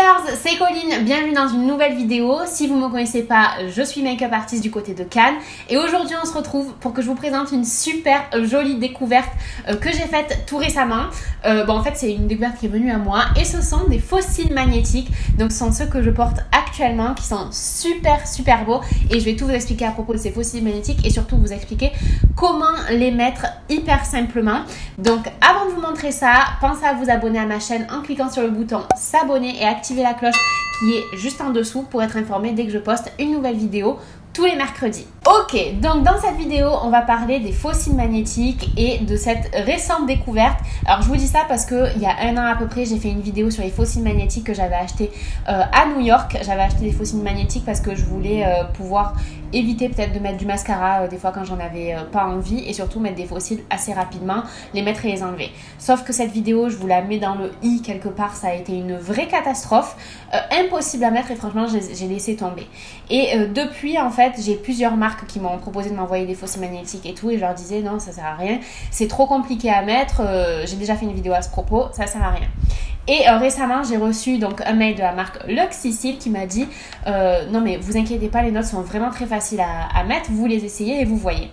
girls, c'est Colline, bienvenue dans une nouvelle vidéo. Si vous ne me connaissez pas, je suis make-up artiste du côté de Cannes et aujourd'hui on se retrouve pour que je vous présente une super jolie découverte que j'ai faite tout récemment. En fait c'est une découverte qui est venue à moi et ce sont des faux cils magnétiques. Donc ce sont ceux que je porte actuellement qui sont super beaux et je vais tout vous expliquer à propos de ces faux cils magnétiques et surtout vous expliquer comment les mettre hyper simplement. Donc avant de vous montrer ça, pensez à vous abonner à ma chaîne en cliquant sur le bouton s'abonner et activer la cloche qui est juste en dessous pour être informé dès que je poste une nouvelle vidéo tous les mercredis. Ok, donc dans cette vidéo, on va parler des faux cils magnétiques et de cette récente découverte. Alors je vous dis ça parce que il y a un an à peu près, j'ai fait une vidéo sur les faux cils magnétiques que j'avais acheté à New York. J'avais acheté des faux cils magnétiques parce que je voulais pouvoir éviter peut-être de mettre du mascara des fois quand j'en avais pas envie et surtout mettre des faux cils assez rapidement, les mettre et les enlever. Sauf que cette vidéo, je vous la mets dans le i quelque part, ça a été une vraie catastrophe, impossible à mettre et franchement j'ai laissé tomber. Et depuis en fait, j'ai plusieurs marques qui m'ont proposé de m'envoyer des faux cils magnétiques et tout et je leur disais non, ça sert à rien, c'est trop compliqué à mettre, j'ai déjà fait une vidéo à ce propos, ça sert à rien. Et récemment, j'ai reçu donc un mail de la marque Luxicil qui m'a dit non mais vous inquiétez pas, les notes sont vraiment très faciles à mettre, vous les essayez et vous voyez.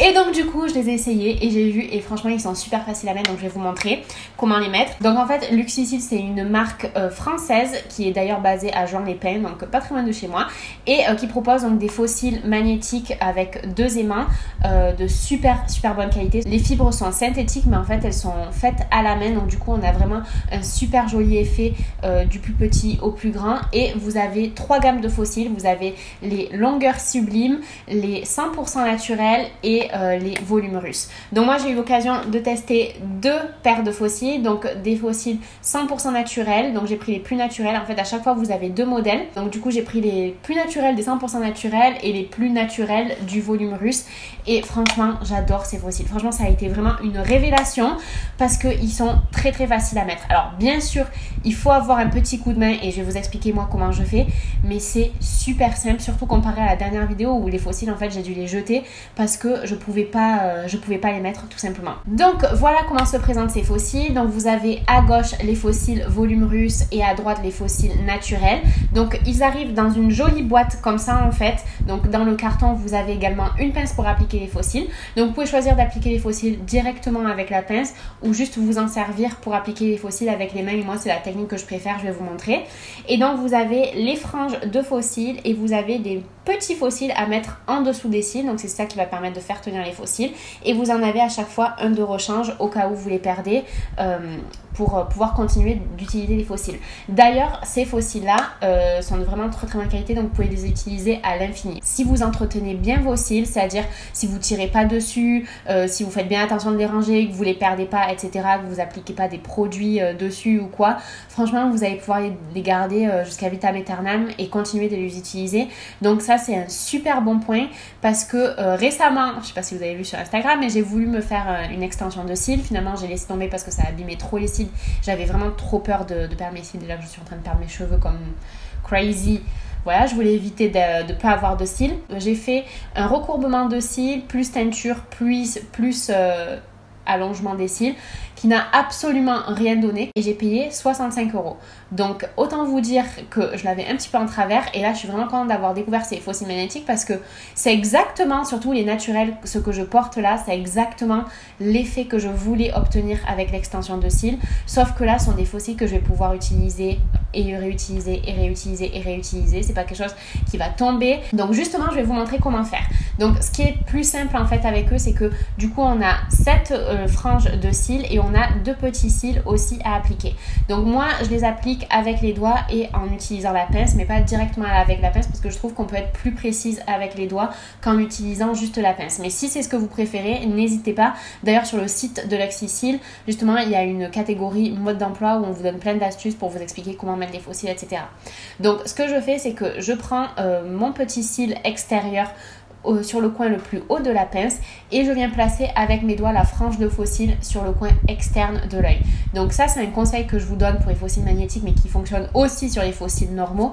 Et donc du coup, je les ai essayés et j'ai vu et franchement, ils sont super faciles à mettre donc je vais vous montrer comment les mettre. Donc en fait, Luxicil, c'est une marque française qui est d'ailleurs basée à Juan-les-Pins, donc pas très loin de chez moi et qui propose donc des faux cils magnétiques avec 2 aimants de super bonne qualité. Les fibres sont synthétiques mais en fait, elles sont faites à la main donc du coup, on a vraiment un super joli effet du plus petit au plus grand et vous avez 3 gammes de faux cils. Vous avez les longueurs sublimes, les 100% naturels et les volumes russes. Donc moi j'ai eu l'occasion de tester 2 paires de faux cils, donc des faux cils 100% naturels, donc j'ai pris les plus naturels. En fait à chaque fois vous avez 2 modèles, donc du coup j'ai pris les plus naturels des 100% naturels et les plus naturels du volume russe et franchement j'adore ces faux cils. Franchement ça a été vraiment une révélation parce qu'ils sont très faciles à mettre. Alors bien sûr il faut avoir un petit coup de main et je vais vous expliquer moi comment je fais, mais c'est super simple, surtout comparé à la dernière vidéo où les faux cils en fait j'ai dû les jeter parce que je pouvais pas les mettre tout simplement. Donc voilà comment se présentent ces faux cils. Donc vous avez à gauche les faux cils volume russe et à droite les faux cils naturels. Donc ils arrivent dans une jolie boîte comme ça en fait. Donc dans le carton vous avez également une pince pour appliquer les faux cils. Donc vous pouvez choisir d'appliquer les faux cils directement avec la pince ou juste vous en servir pour appliquer les faux cils avec les mains. Et moi c'est la technique que je préfère, je vais vous montrer. Et donc vous avez les franges de faux cils et vous avez des petits faux cils à mettre en dessous des cils. Donc c'est ça qui va permettre de faire tenir les faux cils et vous en avez à chaque fois un de rechange au cas où vous les perdez pour pouvoir continuer d'utiliser les faux cils. D'ailleurs ces faux cils là sont de vraiment très bonne qualité donc vous pouvez les utiliser à l'infini. Si vous entretenez bien vos cils, c'est-à-dire si vous tirez pas dessus, si vous faites bien attention de les ranger, que vous les perdez pas etc, que vous appliquez pas des produits dessus ou quoi, franchement vous allez pouvoir les garder jusqu'à vitam aeternam et continuer de les utiliser. Donc ça c'est un super bon point parce que récemment, je sais pas si vous avez vu sur Instagram, mais j'ai voulu me faire une extension de cils. Finalement, j'ai laissé tomber parce que ça abîmait trop les cils. J'avais vraiment trop peur de perdre mes cils. Déjà que je suis en train de perdre mes cheveux comme crazy. Voilà, je voulais éviter de ne pas avoir de cils. J'ai fait un recourbement de cils, plus teinture, plus allongement des cils qui n'a absolument rien donné et j'ai payé 65 €. Donc autant vous dire que je l'avais un petit peu en travers et là je suis vraiment contente d'avoir découvert ces faux cils magnétiques parce que c'est exactement, surtout les naturels, ce que je porte là, c'est exactement l'effet que je voulais obtenir avec l'extension de cils, sauf que là ce sont des faux cils que je vais pouvoir utiliser et réutiliser et réutiliser et réutiliser, c'est pas quelque chose qui va tomber. Donc justement je vais vous montrer comment faire. Donc ce qui est plus simple en fait avec eux, c'est que du coup on a 7 franges de cils et on a 2 petits cils aussi à appliquer. Donc moi je les applique avec les doigts et en utilisant la pince, mais pas directement avec la pince parce que je trouve qu'on peut être plus précise avec les doigts qu'en utilisant juste la pince. Mais si c'est ce que vous préférez, n'hésitez pas. D'ailleurs sur le site de Luxicil, justement il y a une catégorie mode d'emploi où on vous donne plein d'astuces pour vous expliquer comment mettre les faux cils, etc. Donc ce que je fais, c'est que je prends mon petit cil extérieur sur le coin le plus haut de la pince et je viens placer avec mes doigts la frange de faux cils sur le coin externe de l'œil. Donc ça c'est un conseil que je vous donne pour les faux cils magnétiques mais qui fonctionne aussi sur les faux cils normaux.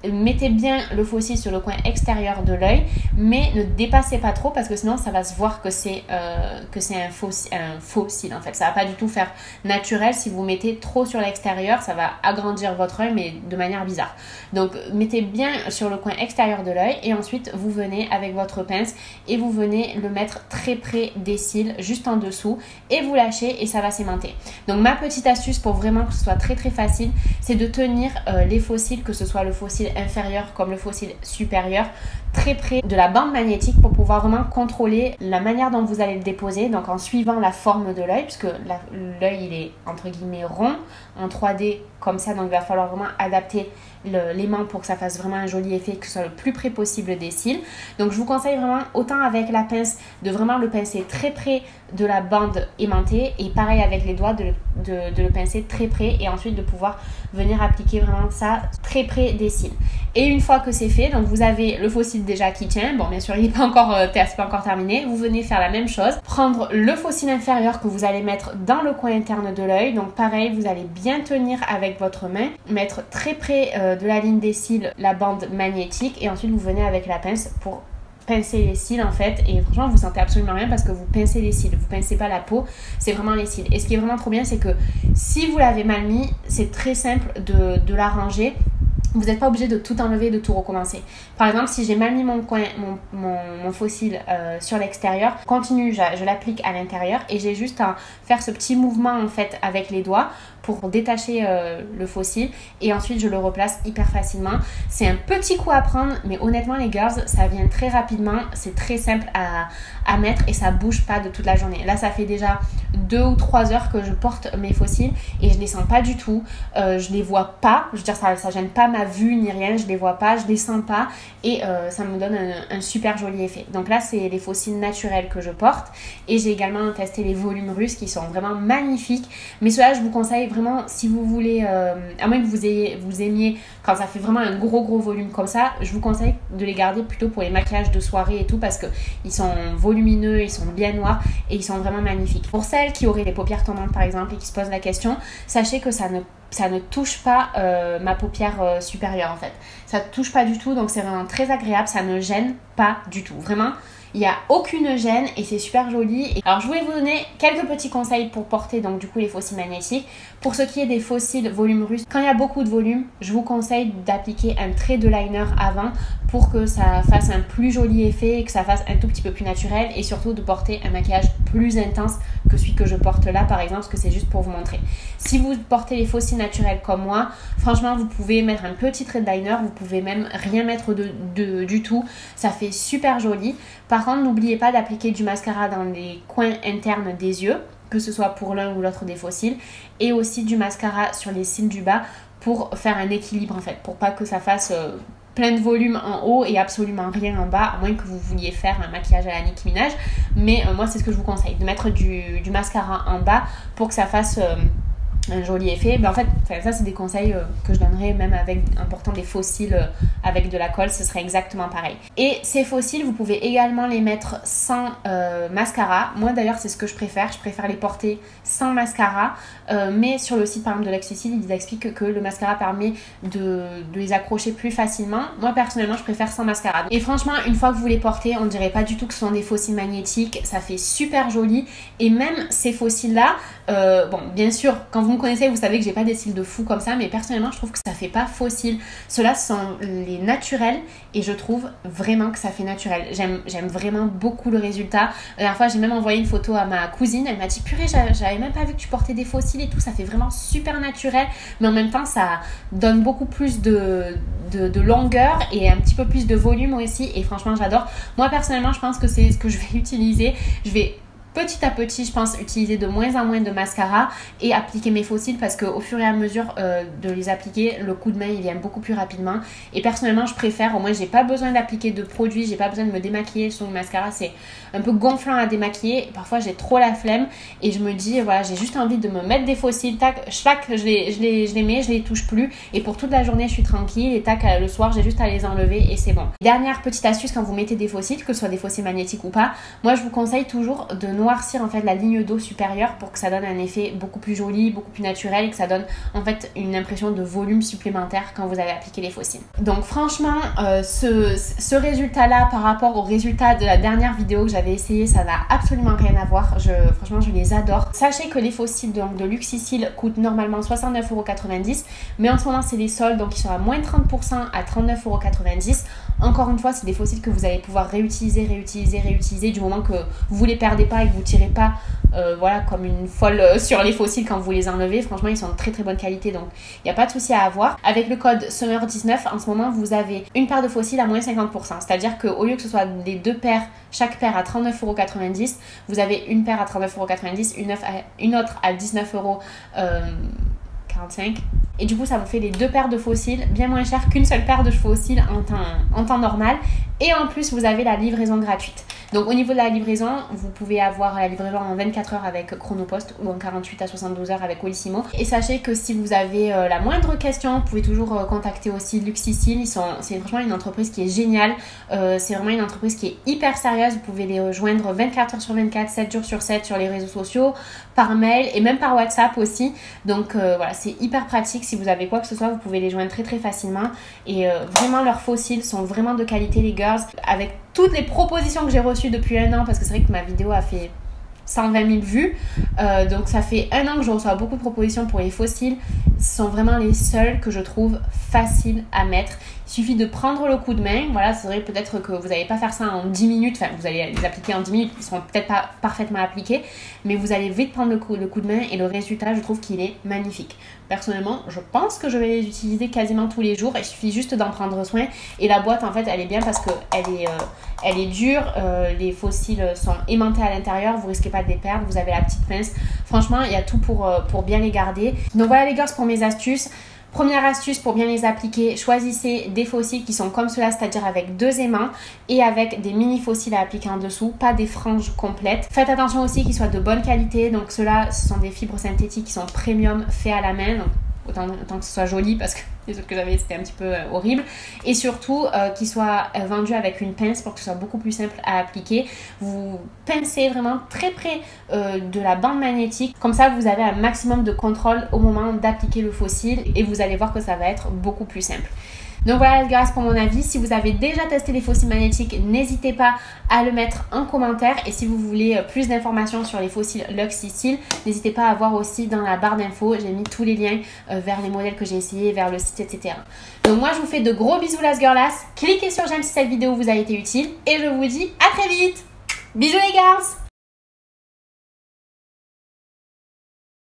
mettez bien le faux cil sur le coin extérieur de l'œil, mais ne dépassez pas trop parce que sinon ça va se voir que c'est un faux cil en fait. Ça va pas du tout faire naturel. Si vous mettez trop sur l'extérieur, ça va agrandir votre œil mais de manière bizarre. Donc mettez bien sur le coin extérieur de l'œil et ensuite vous venez avec votre pince et vous venez le mettre très près des cils, juste en dessous, et vous lâchez et ça va s'aimanter. Donc ma petite astuce pour vraiment que ce soit très très facile, c'est de tenir les faux cils, que ce soit le faux cil inférieur comme le faux cil supérieur, très près de la bande magnétique pour pouvoir vraiment contrôler la manière dont vous allez le déposer, donc en suivant la forme de l'œil, puisque l'œil il est entre guillemets rond en 3D comme ça, donc il va falloir vraiment adapter l'aimant pour que ça fasse vraiment un joli effet, que ce soit le plus près possible des cils. Donc je vous conseille vraiment, autant avec la pince, de vraiment le pincer très près de la bande aimantée, et pareil avec les doigts de le pincer très près, et ensuite de pouvoir venir appliquer vraiment ça très près des cils. Et une fois que c'est fait, donc vous avez le faux cil déjà qui tient, bon bien sûr il n'est pas encore, c'est pas encore terminé, vous venez faire la même chose, prendre le faux cil inférieur que vous allez mettre dans le coin interne de l'œil, donc pareil vous allez bien tenir avec votre main, mettre très près de la ligne des cils la bande magnétique, et ensuite vous venez avec la pince pour pincer les cils en fait, et franchement vous sentez absolument rien parce que vous pincez les cils, vous pincez pas la peau, c'est vraiment les cils. Et ce qui est vraiment trop bien, c'est que si vous l'avez mal mis, c'est très simple de l'arranger. Vous n'êtes pas obligé de tout enlever, de tout recommencer. Par exemple, si j'ai mal mis mon faux cil sur l'extérieur, continue, je l'applique à l'intérieur et j'ai juste à faire ce petit mouvement en fait avec les doigts pour détacher le faux cil, et ensuite je le replace hyper facilement. C'est un petit coup à prendre, mais honnêtement les girls, ça vient très rapidement, c'est très simple à mettre et ça bouge pas de toute la journée. Là ça fait déjà 2 ou 3 heures que je porte mes faux cils et je les sens pas du tout, je les vois pas, je veux dire ça gêne pas ma vue ni rien, je les vois pas, je les sens pas, et ça me donne un super joli effet. Donc là c'est les faux cils naturels que je porte, et j'ai également testé les volumes russes qui sont vraiment magnifiques, mais ceux-là je vous conseille vraiment, si vous voulez, à moins que vous aimiez quand ça fait vraiment un gros volume comme ça, je vous conseille de les garder plutôt pour les maquillages de soirée et tout, parce que ils sont volumineux, ils sont bien noirs et ils sont vraiment magnifiques. Pour celles qui auraient les paupières tombantes par exemple et qui se posent la question, sachez que ça ne touche pas ma paupière supérieure en fait. Ça ne touche pas du tout, donc c'est vraiment très agréable, ça ne gêne pas du tout. Vraiment, il n'y a aucune gêne et c'est super joli. Alors je voulais vous donner quelques petits conseils pour porter donc du coup les faux cils magnétiques. Pour ce qui est des faux cils volume russe, quand il y a beaucoup de volume, je vous conseille d'appliquer un trait de liner avant pour que ça fasse un plus joli effet et que ça fasse un tout petit peu plus naturel, et surtout de porter un maquillage plus intense que celui que je porte là par exemple, parce que c'est juste pour vous montrer. Si vous portez les faux cils naturels comme moi, franchement vous pouvez mettre un petit trait de liner, vous pouvez même rien mettre du tout, ça fait super joli. Par contre, n'oubliez pas d'appliquer du mascara dans les coins internes des yeux, que ce soit pour l'un ou l'autre des faux cils, et aussi du mascara sur les cils du bas pour faire un équilibre en fait, pour pas que ça fasse plein de volume en haut et absolument rien en bas, à moins que vous vouliez faire un maquillage à la Nicki Minaj. Mais moi c'est ce que je vous conseille, de mettre du mascara en bas pour que ça fasse un joli effet. En fait ça c'est des conseils que je donnerais même en portant des faux cils avec de la colle, ce serait exactement pareil. Et ces faux cils vous pouvez également les mettre sans mascara. Moi d'ailleurs c'est ce que je préfère les porter sans mascara, mais sur le site par exemple de Luxicil ils expliquent que le mascara permet de les accrocher plus facilement. Moi personnellement je préfère sans mascara, et franchement une fois que vous les portez, on dirait pas du tout que ce sont des faux cils magnétiques, ça fait super joli. Et même ces faux cils là, bon bien sûr quand vous me connaissez vous savez que j'ai pas des cils de fou comme ça, mais personnellement je trouve que ça fait pas faux cils. Ceux-là sont les naturels et je trouve vraiment que ça fait naturel. J'aime vraiment beaucoup le résultat. La dernière fois j'ai même envoyé une photo à ma cousine, elle m'a dit purée j'avais même pas vu que tu portais des faux cils et tout, ça fait vraiment super naturel, mais en même temps ça donne beaucoup plus de longueur et un petit peu plus de volume aussi, et franchement j'adore. Moi personnellement je pense que c'est ce que je vais utiliser. Je vais petit à petit, je pense, utiliser de moins en moins de mascara et appliquer mes faux cils, parce qu'au fur et à mesure de les appliquer, le coup de main il vient beaucoup plus rapidement. Et personnellement, je préfère, au moins j'ai pas besoin d'appliquer de produits, j'ai pas besoin de me démaquiller. Sur le mascara, c'est un peu gonflant à démaquiller. Parfois, j'ai trop la flemme et je me dis, voilà, j'ai juste envie de me mettre des faux cils. Tac, chaque, je les mets, je les touche plus. Et pour toute la journée, je suis tranquille. Et tac, le soir, j'ai juste à les enlever et c'est bon. Dernière petite astuce, quand vous mettez des faux cils, que ce soit des faux cils magnétiques ou pas, moi je vous conseille toujours de noircir en fait la ligne d'eau supérieure pour que ça donne un effet beaucoup plus joli, beaucoup plus naturel et que ça donne en fait une impression de volume supplémentaire quand vous allez appliquer les fossiles. Donc franchement, ce résultat-là par rapport au résultat de la dernière vidéo que j'avais essayé, ça n'a absolument rien à voir. Franchement, je les adore. Sachez que les fossiles donc, de Luxicil coûtent normalement 69,90 €, mais en ce moment, c'est les soldes, donc ils sont à moins 30% à 39,90 €. Encore une fois, c'est des fossiles que vous allez pouvoir réutiliser du moment que vous les perdez pas et que vous tirez pas voilà, comme une folle sur les fossiles quand vous les enlevez. Franchement, ils sont de très très bonne qualité, donc il n'y a pas de souci à avoir. Avec le code SUMMER19, en ce moment, vous avez une paire de fossiles à moins 50%. C'est-à-dire qu'au lieu que ce soit les deux paires, chaque paire à 39,90 €, vous avez une paire à 39,90 €, une autre à 19,45 €. Et du coup, ça vous fait les deux paires de fossiles bien moins cher qu'une seule paire de fossiles en temps normal. Et en plus, vous avez la livraison gratuite. Donc au niveau de la livraison, vous pouvez avoir la livraison en 24 heures avec Chronopost ou en 48 à 72 heures avec Olissimo. Et sachez que si vous avez la moindre question, vous pouvez toujours contacter aussi Luxicil. C'est franchement une entreprise qui est géniale. C'est vraiment une entreprise qui est hyper sérieuse. Vous pouvez les rejoindre 24 heures sur 24, 7 jours sur 7 sur les réseaux sociaux, par mail et même par WhatsApp aussi. Donc voilà, c'est hyper pratique. Si vous avez quoi que ce soit, vous pouvez les joindre très très facilement. Et vraiment, leurs fossiles sont vraiment de qualité, les girls. Avec toutes les propositions que j'ai reçues depuis un an, parce que c'est vrai que ma vidéo a fait 120 000 vues, donc ça fait un an que je reçois beaucoup de propositions pour les fossiles. Ce sont vraiment les seuls que je trouve faciles à mettre. Il suffit de prendre le coup de main. Voilà, c'est vrai peut-être que vous n'allez pas faire ça en 10 minutes, enfin vous allez les appliquer en 10 minutes, ils ne seront peut-être pas parfaitement appliqués, mais vous allez vite prendre le coup de main et le résultat, je trouve qu'il est magnifique. Personnellement, je pense que je vais les utiliser quasiment tous les jours. Il suffit juste d'en prendre soin. Et la boîte, en fait, elle est bien parce qu'elle est dure. Les fossiles sont aimantés à l'intérieur. Vous risquez pas de les perdre. Vous avez la petite pince. Franchement, il y a tout pour bien les garder. Donc voilà les gars pour mes astuces. Première astuce pour bien les appliquer, choisissez des fossiles qui sont comme cela, c'est-à-dire avec deux aimants et avec des mini fossiles à appliquer en dessous, pas des franges complètes. Faites attention aussi qu'ils soient de bonne qualité, donc ceux-là, ce sont des fibres synthétiques qui sont premium, faits à la main, donc autant que ce soit joli parce que les autres que j'avais c'était un petit peu horrible, et surtout qu'ils soient vendus avec une pince pour que ce soit beaucoup plus simple à appliquer. Vous pincez vraiment très près de la bande magnétique, comme ça vous avez un maximum de contrôle au moment d'appliquer le fossile et vous allez voir que ça va être beaucoup plus simple. Donc voilà les gars pour mon avis. Si vous avez déjà testé les fossiles magnétiques, n'hésitez pas à le mettre en commentaire. Et si vous voulez plus d'informations sur les fossiles Luxicil, n'hésitez pas à voir aussi dans la barre d'infos. J'ai mis tous les liens vers les modèles que j'ai essayés, vers le site, etc. Donc moi je vous fais de gros bisous las girlas. Cliquez sur j'aime si cette vidéo vous a été utile. Et je vous dis à très vite. Bisous les gars.